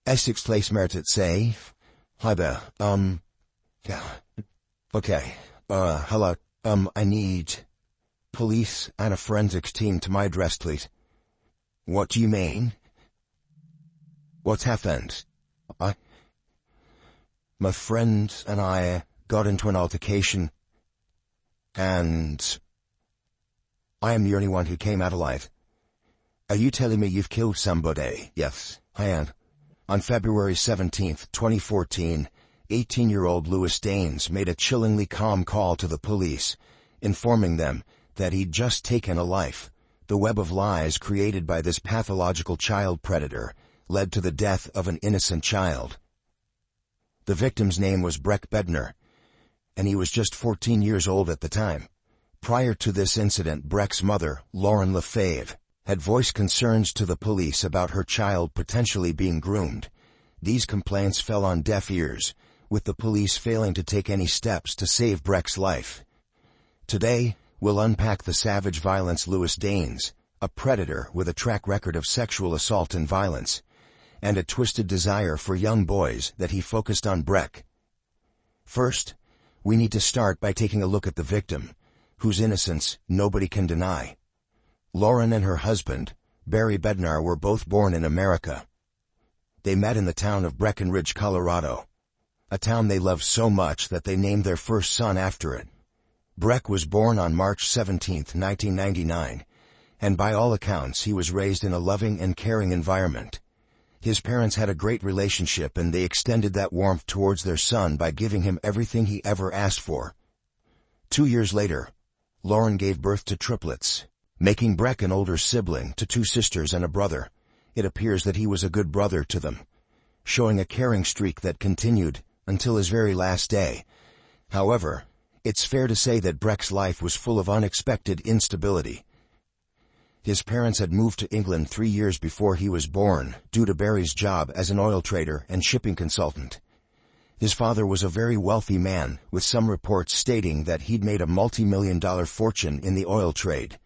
Essex Place Merit safe. Hi there, yeah. Okay, hello, I need police and a forensics team to my address, please. What do you mean? What's happened? My friend and I got into an altercation, and I am the only one who came out alive. Are you telling me you've killed somebody? Yes, I am. On February 17th, 2014, 18-year-old Louis Daines made a chillingly calm call to the police, informing them that he'd just taken a life. The web of lies created by this pathological child predator led to the death of an innocent child. The victim's name was Breck Bednar, and he was just 14 years old at the time. Prior to this incident, Breck's mother, Lauren Lefebvre, had voiced concerns to the police about her child potentially being groomed. These complaints fell on deaf ears, with the police failing to take any steps to save Breck's life. Today, we'll unpack the savage violence Louis Daines, a predator with a track record of sexual assault and violence, and a twisted desire for young boys that he focused on Breck. First, we need to start by taking a look at the victim, whose innocence nobody can deny. Lauren and her husband, Barry Bednar, were both born in America. They met in the town of Breckenridge, Colorado, a town they loved so much that they named their first son after it. Breck was born on March 17, 1999, and by all accounts he was raised in a loving and caring environment. His parents had a great relationship, and they extended that warmth towards their son by giving him everything he ever asked for. 2 years later, Lauren gave birth to triplets, making Breck an older sibling to 2 sisters and a brother. It appears that he was a good brother to them, showing a caring streak that continued until his very last day. However, it's fair to say that Breck's life was full of unexpected instability. His parents had moved to England 3 years before he was born, due to Barry's job as an oil trader and shipping consultant. His father was a very wealthy man, with some reports stating that he'd made a multi-million-dollar fortune in the oil trade.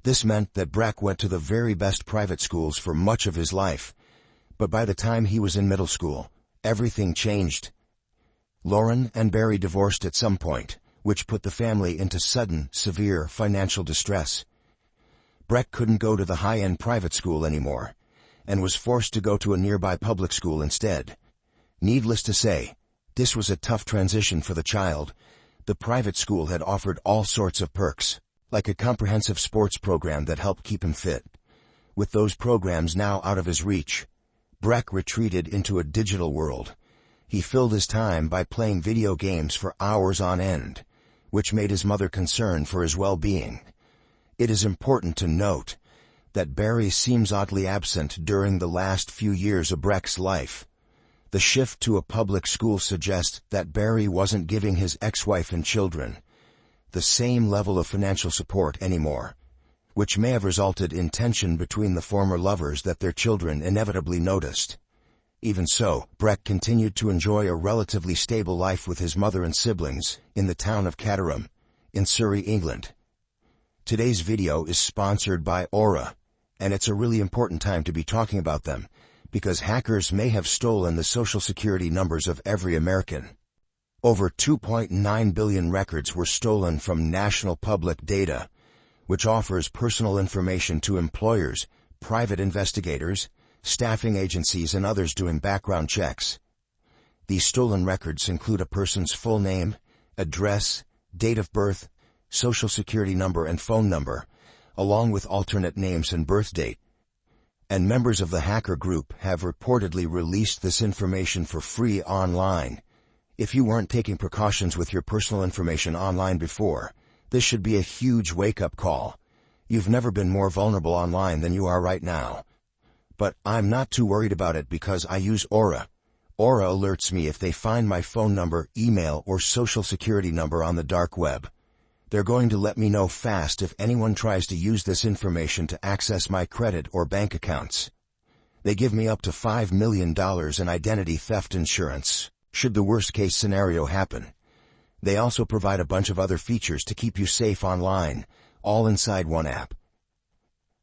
This meant that Breck went to the very best private schools for much of his life. But by the time he was in middle school, everything changed. Lauren and Barry divorced at some point, which put the family into sudden, severe financial distress. Breck couldn't go to the high-end private school anymore, and was forced to go to a nearby public school instead. Needless to say, this was a tough transition for the child. The private school had offered all sorts of perks, like a comprehensive sports program that helped keep him fit. With those programs now out of his reach, Breck retreated into a digital world. He filled his time by playing video games for hours on end, which made his mother concerned for his well-being. It is important to note that Barry seems oddly absent during the last few years of Breck's life. The shift to a public school suggests that Barry wasn't giving his ex-wife and children the same level of financial support anymore, which may have resulted in tension between the former lovers that their children inevitably noticed. Even so, Breck continued to enjoy a relatively stable life with his mother and siblings in the town of Caterham, in Surrey, England. Today's video is sponsored by Aura, and it's a really important time to be talking about them, because hackers may have stolen the social security numbers of every American. Over 2.9 billion records were stolen from National Public Data, which offers personal information to employers, private investigators, staffing agencies, and others doing background checks. These stolen records include a person's full name, address, date of birth, social security number and phone number, along with alternate names and birth date. And members of the hacker group have reportedly released this information for free online. If you weren't taking precautions with your personal information online before, this should be a huge wake-up call. You've never been more vulnerable online than you are right now. But I'm not too worried about it because I use Aura. Aura alerts me if they find my phone number, email, or social security number on the dark web. They're going to let me know fast if anyone tries to use this information to access my credit or bank accounts. They give me up to $5 million in identity theft insurance, should the worst-case scenario happen. They also provide a bunch of other features to keep you safe online, all inside one app.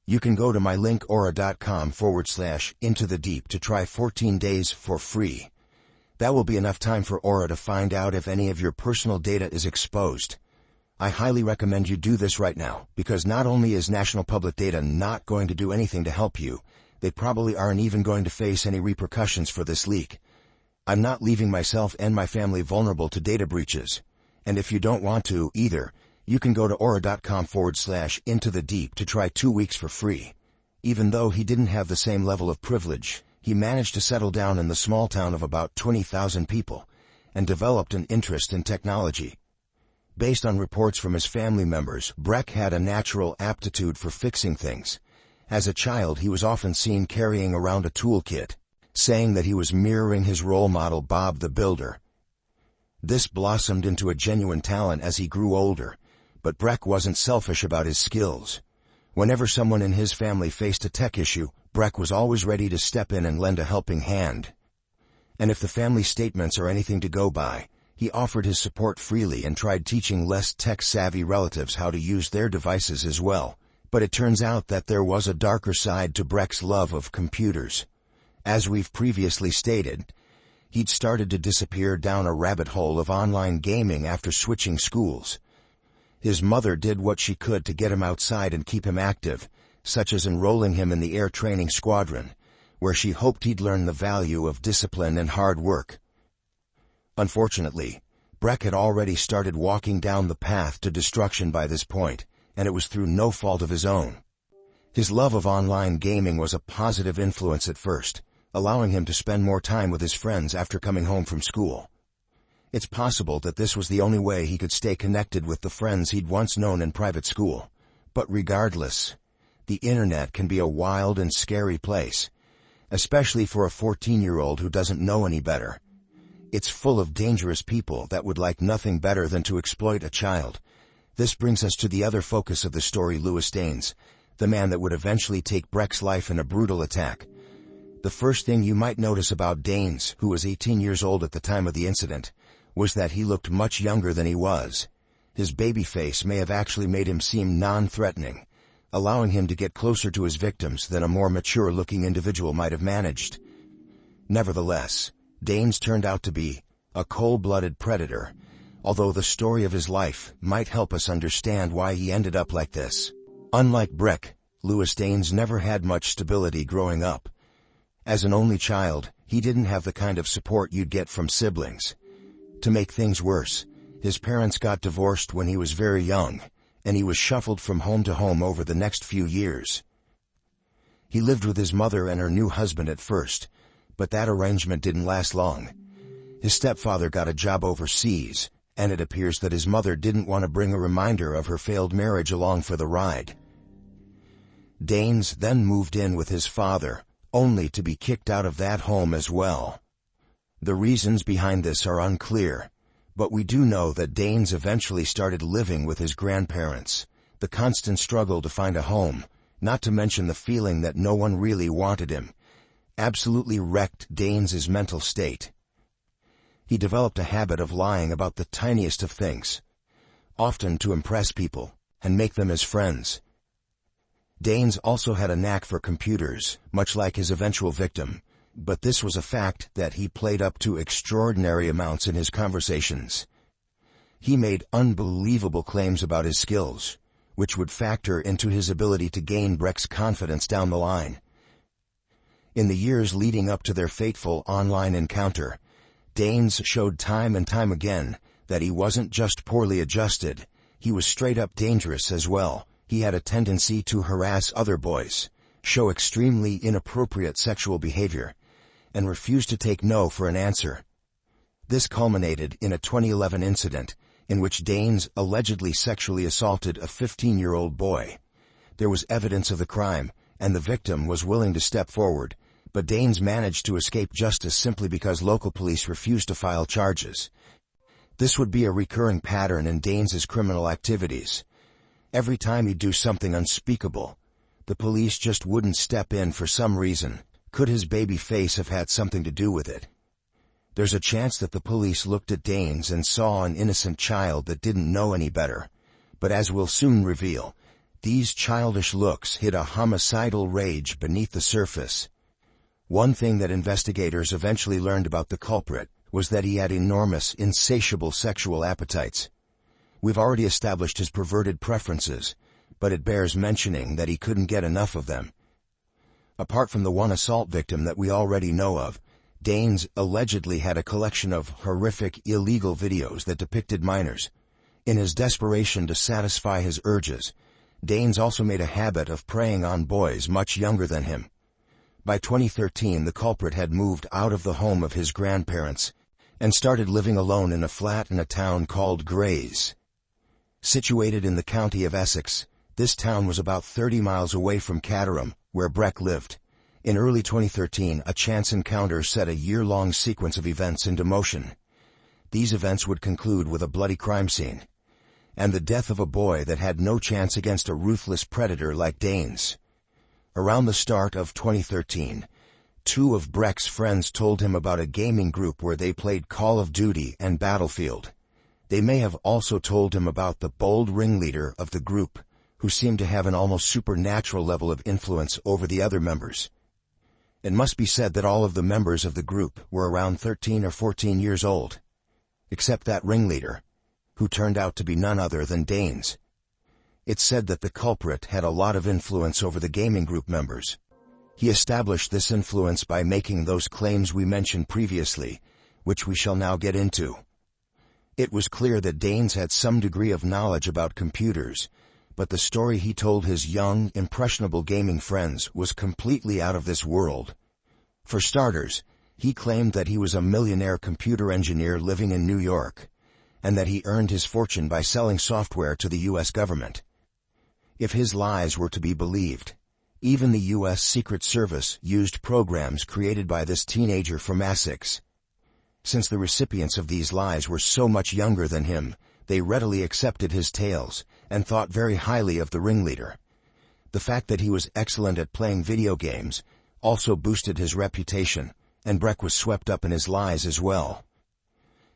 You can go to my link aura.com/into the deep to try 14 days for free. That will be enough time for Aura to find out if any of your personal data is exposed. I highly recommend you do this right now, because not only is National Public Data not going to do anything to help you, they probably aren't even going to face any repercussions for this leak. I'm not leaving myself and my family vulnerable to data breaches. And if you don't want to either, you can go to aura.com/into the deep to try 2 weeks for free. Even though he didn't have the same level of privilege, he managed to settle down in the small town of about 20,000 people and developed an interest in technology. Based on reports from his family members, Breck had a natural aptitude for fixing things. As a child, he was often seen carrying around a toolkit, saying that he was mirroring his role model Bob the Builder. This blossomed into a genuine talent as he grew older, but Breck wasn't selfish about his skills. Whenever someone in his family faced a tech issue, Breck was always ready to step in and lend a helping hand. And if the family statements are anything to go by, he offered his support freely and tried teaching less tech-savvy relatives how to use their devices as well. But it turns out that there was a darker side to Breck's love of computers. As we've previously stated, he'd started to disappear down a rabbit hole of online gaming after switching schools. His mother did what she could to get him outside and keep him active, such as enrolling him in the Air Training Squadron, where she hoped he'd learn the value of discipline and hard work. Unfortunately, Breck had already started walking down the path to destruction by this point, and it was through no fault of his own. His love of online gaming was a positive influence at first, allowing him to spend more time with his friends after coming home from school. It's possible that this was the only way he could stay connected with the friends he'd once known in private school. But regardless, the internet can be a wild and scary place, especially for a 14-year-old who doesn't know any better. It's full of dangerous people that would like nothing better than to exploit a child. This brings us to the other focus of the story, Louis Daines, the man that would eventually take Breck's life in a brutal attack. The first thing you might notice about Daines, who was 18 years old at the time of the incident, was that he looked much younger than he was. His baby face may have actually made him seem non-threatening, allowing him to get closer to his victims than a more mature-looking individual might have managed. Nevertheless, Daines turned out to be a cold-blooded predator, although the story of his life might help us understand why he ended up like this. Unlike Breck, Louis Daines never had much stability growing up. As an only child, he didn't have the kind of support you'd get from siblings. To make things worse, his parents got divorced when he was very young, and he was shuffled from home to home over the next few years. He lived with his mother and her new husband at first, but that arrangement didn't last long. His stepfather got a job overseas, and it appears that his mother didn't want to bring a reminder of her failed marriage along for the ride. Daines then moved in with his father, only to be kicked out of that home as well. The reasons behind this are unclear, but we do know that Daines eventually started living with his grandparents. The constant struggle to find a home, not to mention the feeling that no one really wanted him, absolutely wrecked Daines' mental state. He developed a habit of lying about the tiniest of things, often to impress people and make them his friends. Daines also had a knack for computers, much like his eventual victim, but this was a fact that he played up to extraordinary amounts in his conversations. He made unbelievable claims about his skills, which would factor into his ability to gain Breck's confidence down the line. In the years leading up to their fateful online encounter, Daines showed time and time again that he wasn't just poorly adjusted, he was straight-up dangerous as well. He had a tendency to harass other boys, show extremely inappropriate sexual behavior, and refuse to take no for an answer. This culminated in a 2011 incident in which Daines allegedly sexually assaulted a 15-year-old boy. There was evidence of the crime, and the victim was willing to step forward, but Daines managed to escape justice simply because local police refused to file charges. This would be a recurring pattern in Daines' criminal activities. Every time he'd do something unspeakable, the police just wouldn't step in for some reason. Could his baby face have had something to do with it? There's a chance that the police looked at Daines and saw an innocent child that didn't know any better. But as we'll soon reveal, These childish looks hid a homicidal rage beneath the surface. One thing that investigators eventually learned about the culprit was that he had enormous, insatiable sexual appetites. We've already established his perverted preferences, but it bears mentioning that he couldn't get enough of them. Apart from the one assault victim that we already know of, Danes allegedly had a collection of horrific, illegal videos that depicted minors. In his desperation to satisfy his urges, Danes also made a habit of preying on boys much younger than him. By 2013, the culprit had moved out of the home of his grandparents and started living alone in a flat in a town called Grays. Situated in the county of Essex, this town was about 30 miles away from Caterham, where Breck lived. In early 2013, a chance encounter set a year-long sequence of events into motion. These events would conclude with a bloody crime scene and the death of a boy that had no chance against a ruthless predator like Danes. Around the start of 2013, two of Breck's friends told him about a gaming group where they played Call of Duty and Battlefield. They may have also told him about the bold ringleader of the group, who seemed to have an almost supernatural level of influence over the other members. It must be said that all of the members of the group were around 13 or 14 years old, except that ringleader, who turned out to be none other than Danes. It's said that the culprit had a lot of influence over the gaming group members. He established this influence by making those claims we mentioned previously, which we shall now get into. It was clear that Danes had some degree of knowledge about computers, but the story he told his young, impressionable gaming friends was completely out of this world. For starters, he claimed that he was a millionaire computer engineer living in New York, and that he earned his fortune by selling software to the U.S. government. If his lies were to be believed, even the U.S. Secret Service used programs created by this teenager from Essex. Since the recipients of these lies were so much younger than him, they readily accepted his tales and thought very highly of the ringleader. The fact that he was excellent at playing video games also boosted his reputation, and Breck was swept up in his lies as well.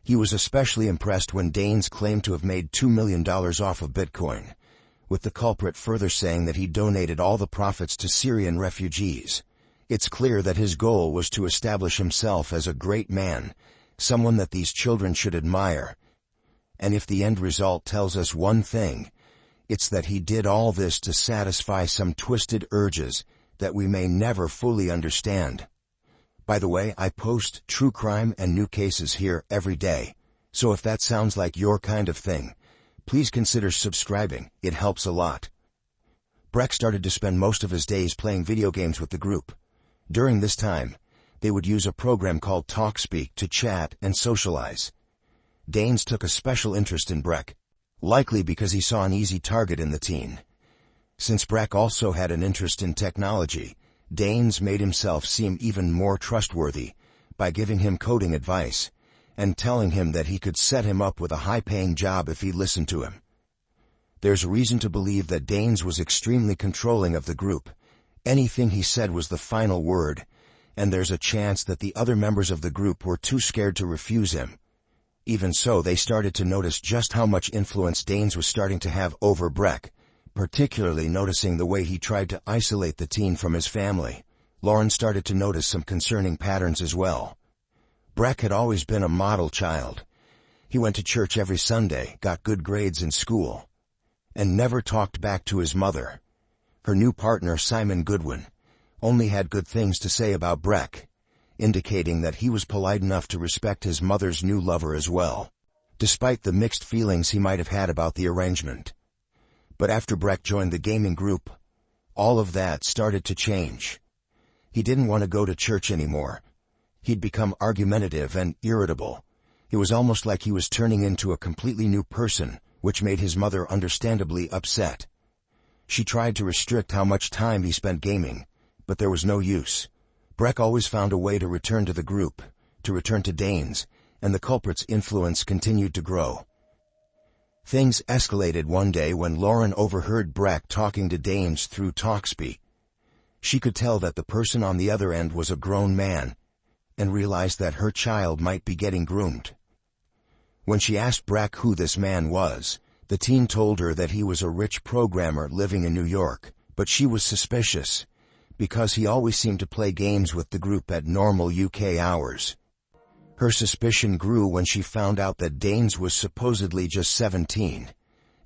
He was especially impressed when Danes claimed to have made $2 million off of Bitcoin, with the culprit further saying that he donated all the profits to Syrian refugees. It's clear that his goal was to establish himself as a great man, someone that these children should admire. And if the end result tells us one thing, it's that he did all this to satisfy some twisted urges that we may never fully understand. By the way, I post true crime and new cases here every day, so if that sounds like your kind of thing, please consider subscribing. It helps a lot. Breck started to spend most of his days playing video games with the group. During this time, they would use a program called TalkSpeak to chat and socialize. Danes took a special interest in Breck, likely because he saw an easy target in the teen. Since Breck also had an interest in technology, Danes made himself seem even more trustworthy by giving him coding advice and telling him that he could set him up with a high-paying job if he listened to him. There's reason to believe that Danes was extremely controlling of the group. Anything he said was the final word, and there's a chance that the other members of the group were too scared to refuse him. Even so, they started to notice just how much influence Danes was starting to have over Breck, particularly noticing the way he tried to isolate the teen from his family. Lauren started to notice some concerning patterns as well. Breck had always been a model child. He went to church every Sunday, got good grades in school, and never talked back to his mother. Her new partner, Simon Goodwin, only had good things to say about Breck, indicating that he was polite enough to respect his mother's new lover as well, despite the mixed feelings he might have had about the arrangement. But after Breck joined the gaming group, all of that started to change. He didn't want to go to church anymore. He'd become argumentative and irritable. It was almost like he was turning into a completely new person, which made his mother understandably upset. She tried to restrict how much time he spent gaming, but there was no use. Breck always found a way to return to the group, to return to Danes, and the culprit's influence continued to grow. Things escalated one day when Lauren overheard Breck talking to Danes through TalkSpeak. She could tell that the person on the other end was a grown man, and realized that her child might be getting groomed. When she asked Breck who this man was, The teen told her that he was a rich programmer living in New York, but she was suspicious, because he always seemed to play games with the group at normal UK hours. Her suspicion grew when she found out that Danes was supposedly just 17,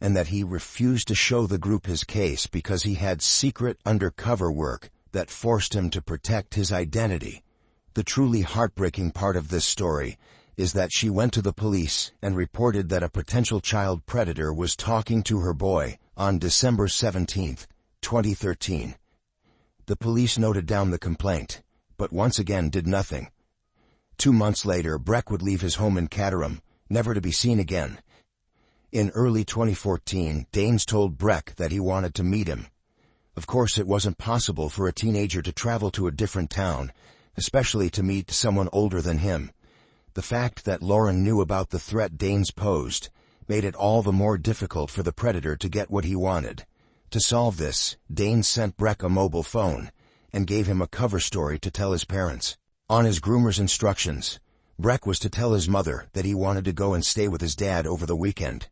and that he refused to show the group his case because he had secret undercover work that forced him to protect his identity. The truly heartbreaking part of this story is that she went to the police and reported that a potential child predator was talking to her boy on December 17, 2013. The police noted down the complaint, but once again did nothing. 2 months later, Breck would leave his home in Caterham, never to be seen again. In early 2014, Danes told Breck that he wanted to meet him. Of course, it wasn't possible for a teenager to travel to a different town, especially to meet someone older than him. The fact that Lauren knew about the threat Danes posed made it all the more difficult for the predator to get what he wanted. To solve this, Danes sent Breck a mobile phone and gave him a cover story to tell his parents. On his groomer's instructions, Breck was to tell his mother that he wanted to go and stay with his dad over the weekend.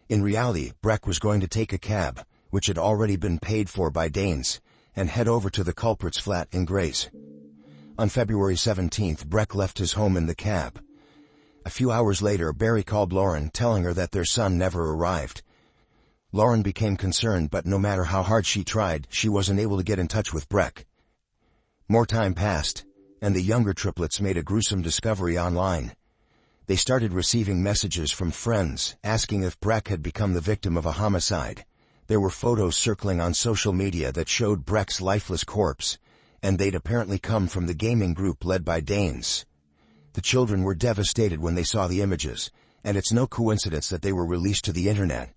In reality, Breck was going to take a cab, which had already been paid for by Danes, and head over to the culprit's flat in Grace. On February 17th, Breck left his home in the cab. A few hours later, Barry called Lauren, telling her that their son never arrived. Lauren became concerned, but no matter how hard she tried, she wasn't able to get in touch with Breck. More time passed, and the younger triplets made a gruesome discovery online. They started receiving messages from friends asking if Breck had become the victim of a homicide. There were photos circling on social media that showed Breck's lifeless corpse, and they'd apparently come from the gaming group led by Danes. The children were devastated when they saw the images, and it's no coincidence that they were released to the internet.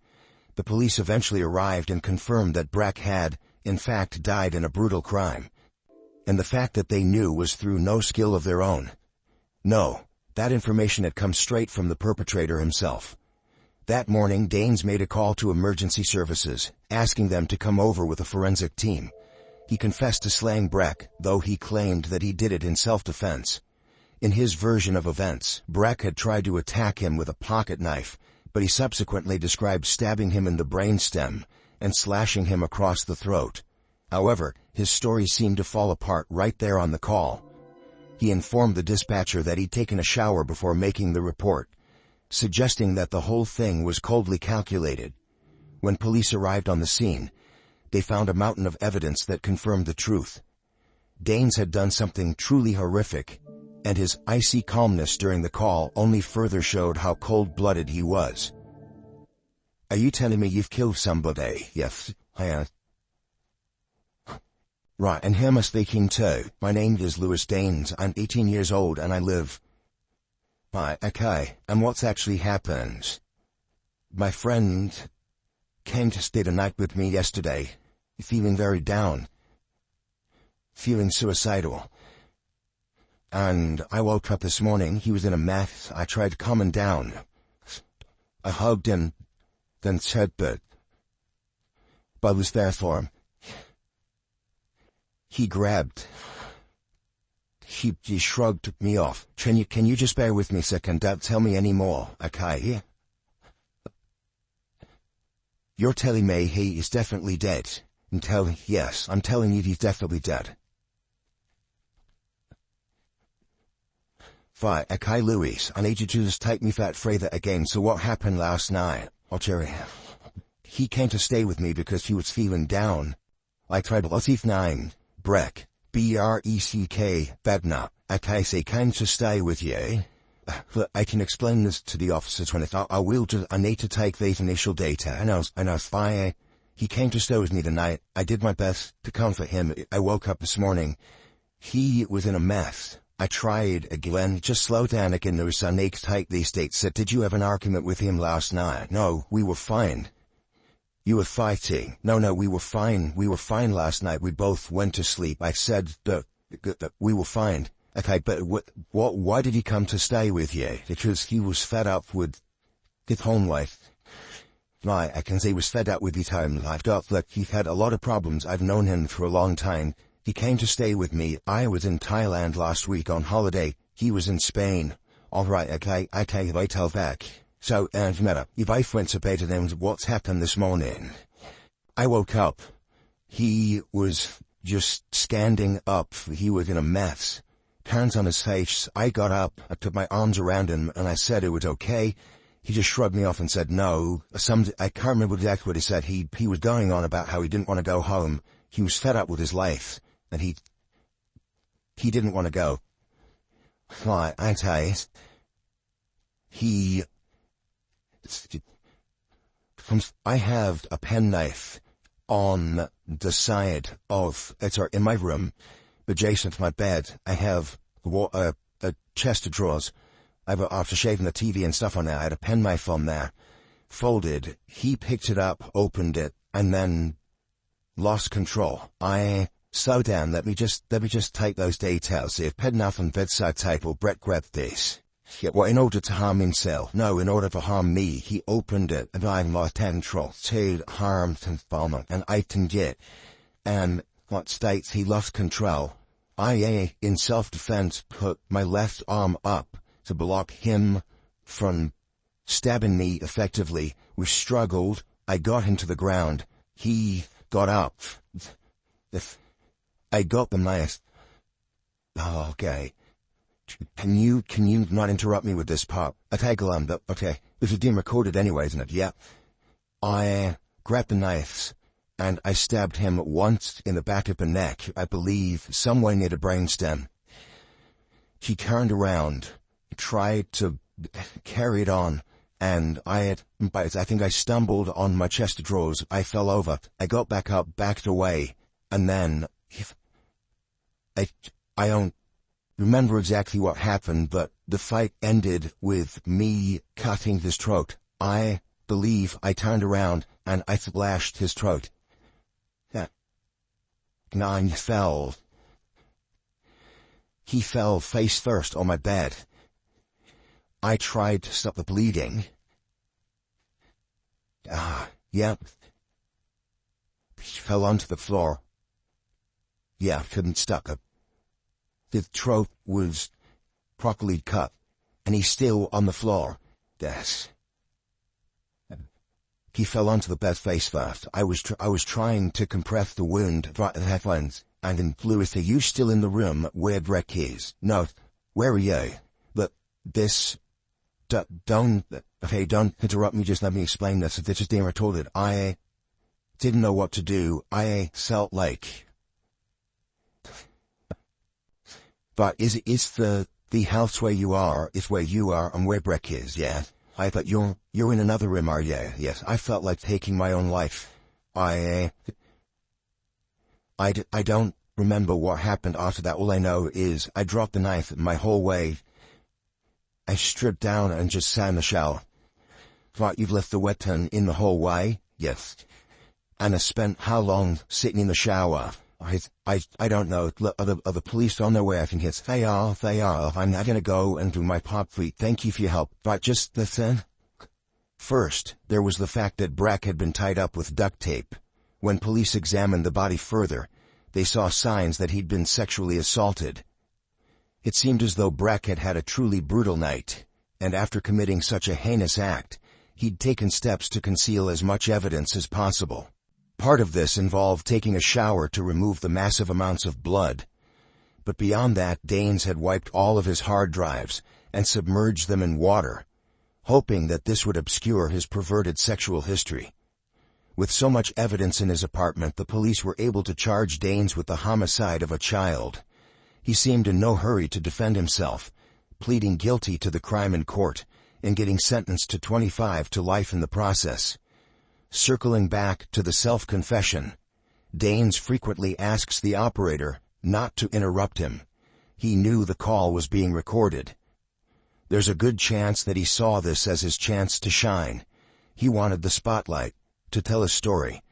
The police eventually arrived and confirmed that Breck had, in fact, died in a brutal crime. And the fact that they knew was through no skill of their own. No, that information had come straight from the perpetrator himself. That morning, Danes made a call to emergency services, asking them to come over with a forensic team. He confessed to slaying Breck, though he claimed that he did it in self-defense. In his version of events, Breck had tried to attack him with a pocket knife, but he subsequently described stabbing him in the brainstem and slashing him across the throat. However, his story seemed to fall apart right there on the call. He informed the dispatcher that he'd taken a shower before making the report, suggesting that the whole thing was coldly calculated. When police arrived on the scene, they found a mountain of evidence that confirmed the truth. Danes had done something truly horrific, and his icy calmness during the call only further showed how cold-blooded he was. "Are you telling me you've killed somebody?" "Yes, I have." "Right, and who am I speaking to?" "My name is Lewis Danes, I'm 18 years old and I live..." "Right, okay, and what's actually happened?" "My friend came to stay the night with me yesterday, feeling very down, feeling suicidal. And I woke up this morning, he was in a mess. I tried calming down. I hugged him, then said but I was there for him. He shrugged me off. Can you just bear with me a second? Don't tell me any more, okay? You're telling me he is definitely dead? Yes, I'm telling you he's definitely dead. Fine, okay, Louis, I need you to just take me that further again. So what happened last night? Oh, Jerry, he came to stay with me because he was feeling down. I tried what's his name? Breck. B-R-E-C-K, Bednar. Okay, so he came to stay with you. Look, I can explain this to the officers when I need to take these initial data. I know, fire. He came to stay with me tonight. I did my best to comfort him. I woke up this morning. He was in a mess. I tried again. Just slow down again, Lewis. I need to take these dates. So did you have an argument with him last night? No, we were fine. You were fighting? No, we were fine. We were fine last night. We both went to sleep. I said that we were fine. Okay, but why did he come to stay with you? Because he was fed up with his home life. Right, I can say he was fed up with his home life. Look, he's had a lot of problems. I've known him for a long time. He came to stay with me. I was in Thailand last week on holiday. He was in Spain. Alright, okay, I tell you, I tell back. So, and Meta, your wife went to bed and then what's happened this morning? I woke up. He was just standing up. He was in a mess. Hands on his face. I got up, I put my arms around him, and I said it was okay. He just shrugged me off and said no. I can't remember exactly what he said. He was going on about how he didn't want to go home. He was fed up with his life, and he didn't want to go. Why, I tell you, I have a penknife on the side of, in my room, adjacent to my bed. I have a chest of drawers. After shaving the TV and stuff on there, I had a penknife on there, folded. He picked it up, opened it, and then lost control. Slow down, let me just take those details. If penknife and bedside table, Brett grabbed this. Yeah, well, in order to harm himself. No, in order to harm me. He opened it, and I lost control. To harm and I can get. And what states he lost control. I, in self-defense, put my left arm up to block him from stabbing me effectively. We struggled. I got him to the ground. He got up. I got the knife. Oh, okay. Can you not interrupt me with this part? I take a lump. Okay. This is being recorded anyway, isn't it? Yeah. I grabbed the knives, and I stabbed him once in the back of the neck, I believe, somewhere near the brainstem. He turned around, tried to carry it on, and I think I stumbled on my chest of drawers. I fell over. I got back up, backed away, and then I don't remember exactly what happened, but the fight ended with me cutting his throat. I believe I turned around and I slashed his throat. Nine fell. He fell face first on my bed. I tried to stop the bleeding. Yeah. He fell onto the floor. Yeah, couldn't stop it. His throat was properly cut, and he's still on the floor. Yes. He fell onto the bed face first. I was trying to compress the wound right at the headlines. And then, Lewis, are you still in the room where Breck is? No. Where are you? But this... Don't interrupt me, just let me explain this. If this is being recorded, I didn't know what to do. I felt like... But is the house where you are, is where you are and where Breck is, yeah? I thought you're in another room, are you? Yes, I felt like taking my own life. I don't remember what happened after that. All I know is I dropped the knife my whole way. I stripped down and just sat in the shower. What, you've left the weapon in the hallway? Yes. And I spent how long sitting in the shower? I don't know. Are the police on their way? I think yes. They are. I'm not gonna go and do my pop feet. Thank you for your help. But just listen. First, there was the fact that Breck had been tied up with duct tape. When police examined the body further, they saw signs that he'd been sexually assaulted. It seemed as though Breck had had a truly brutal night, and after committing such a heinous act, he'd taken steps to conceal as much evidence as possible. Part of this involved taking a shower to remove the massive amounts of blood. But beyond that, Danes had wiped all of his hard drives and submerged them in water, hoping that this would obscure his perverted sexual history. With so much evidence in his apartment, the police were able to charge Danes with the homicide of a child. He seemed in no hurry to defend himself, pleading guilty to the crime in court and getting sentenced to 25 to life in the process. Circling back to the self-confession, Danes frequently asks the operator not to interrupt him. He knew the call was being recorded. There's a good chance that he saw this as his chance to shine. He wanted the spotlight, to tell his story,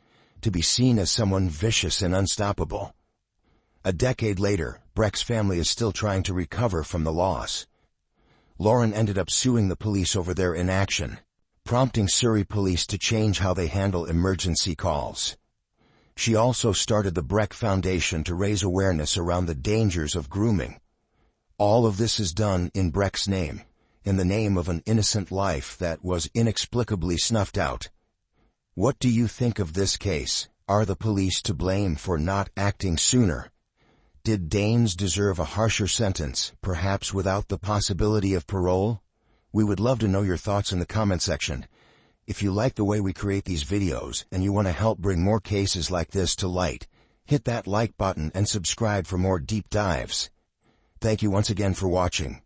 to be seen as someone vicious and unstoppable. A decade later, Breck's family is still trying to recover from the loss. Lauren ended up suing the police over their inaction, prompting Surrey police to change how they handle emergency calls. She also started the Breck Foundation to raise awareness around the dangers of grooming. All of this is done in Breck's name, in the name of an innocent life that was inexplicably snuffed out. What do you think of this case? Are the police to blame for not acting sooner? Did Danes deserve a harsher sentence, perhaps without the possibility of parole? We would love to know your thoughts in the comment section. If you like the way we create these videos and you want to help bring more cases like this to light, hit that like button and subscribe for more deep dives. Thank you once again for watching.